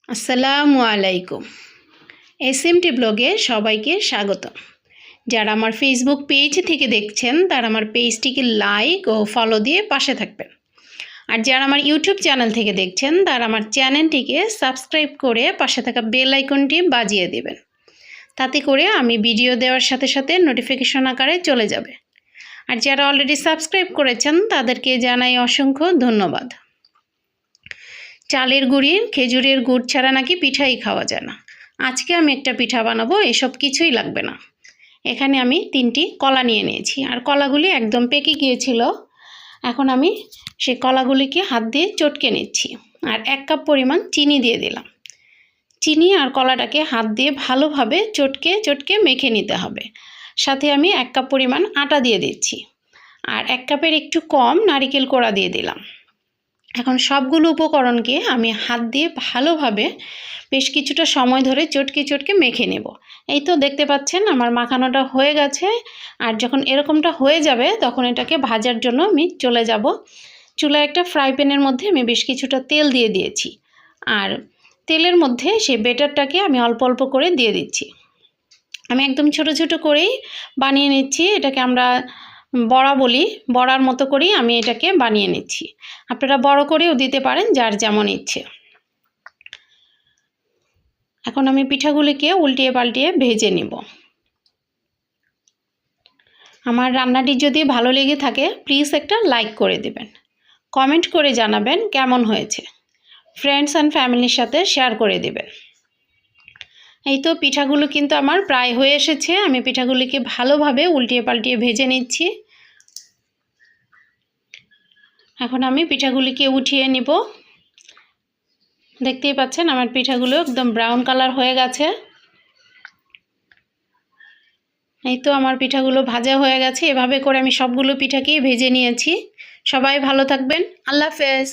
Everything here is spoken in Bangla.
আসসালামু আলাইকুম। এসএমটি ব্লগে সবাইকে স্বাগত। যারা আমার ফেসবুক পেজ থেকে দেখছেন তারা আমার পেজটিকে লাইক ও ফলো দিয়ে পাশে থাকবেন। আর যারা আমার ইউটিউব চ্যানেল থেকে দেখছেন তারা আমার চ্যানেলটিকে সাবস্ক্রাইব করে পাশে থাকা বেল আইকনটি বাজিয়ে দেবেন। তাতে করে আমি ভিডিও দেওয়ার সাথে সাথে নোটিফিকেশন আকারে চলে যাবে। আর যারা অলরেডি সাবস্ক্রাইব করেছেন তাদেরকে জানাই অসংখ্য ধন্যবাদ। চালের গুঁড়ি খেজুরের গুড় ছাড়া নাকি পিঠাই খাওয়া যায় না। আজকে আমি একটা পিঠা বানাবো, এসব কিছুই লাগবে না। এখানে আমি 3টি কলা নিয়ে নিয়েছি, আর কলাগুলি একদম পেকে গিয়েছিল। এখন আমি সেই কলাগুলিকে হাত দিয়ে চটকে নিচ্ছি, আর 1 কাপ পরিমাণ চিনি দিয়ে দিলাম। চিনি আর কলাটাকে হাত দিয়ে ভালোভাবে চটকে চটকে মেখে নিতে হবে। সাথে আমি 1 কাপ পরিমাণ আটা দিয়ে দিচ্ছি, আর 1 কাপের একটু কম নারকেল কোড়া দিয়ে দিলাম। এখন সবগুলো উপকরণকে আমি হাত দিয়ে ভালোভাবে বেশ কিছুটা সময় ধরে চটকে চটকে মেখে নেব। এই তো দেখতে পাচ্ছেন আমার মাখানোটা হয়ে গেছে। আর যখন এরকমটা হয়ে যাবে তখন এটাকে ভাজার জন্য আমি চলে যাব। চুলায় একটা ফ্রাই প্যানের মধ্যে আমি বেশ কিছুটা তেল দিয়ে দিয়েছি, আর তেলের মধ্যে সেই ব্যাটারটাকে আমি অল্প অল্প করে দিয়ে দিচ্ছি। আমি একদম ছোট ছোট করেই বানিয়ে নিচ্ছি। এটাকে আমরা বড়া বলি, বড়ার মতো করেই আমি এটাকে বানিয়ে নিচ্ছি। আপনারা বড় করেও দিতে পারেন, যার যেমন ইচ্ছে। এখন আমি পিঠাগুলিকে উল্টিয়ে পাল্টিয়ে ভেজে নিব। আমার রান্নাটি যদি ভালো লেগে থাকে প্লিজ একটা লাইক করে দেবেন, কমেন্ট করে জানাবেন কেমন হয়েছে, ফ্রেন্ডস অ্যান্ড ফ্যামিলির সাথে শেয়ার করে দেবেন। এই তো পিঠাগুলো কিন্তু আমার প্রায় হয়ে এসেছে। আমি পিঠাগুলিকে ভালোভাবে উল্টিয়ে পাল্টিয়ে ভেজে নিচ্ছি। এখন আমি পিঠাগুলিকে উঠিয়ে নিব। দেখতেই পাচ্ছেন আমার পিঠাগুলো একদম ব্রাউন কালার হয়ে গেছে। এই তো আমার পিঠাগুলো ভাজা হয়ে গেছে। এভাবে করে আমি সবগুলো পিঠাকেই ভেজে নিয়েছি। সবাই ভালো থাকবেন। আল্লাহ হাফেজ।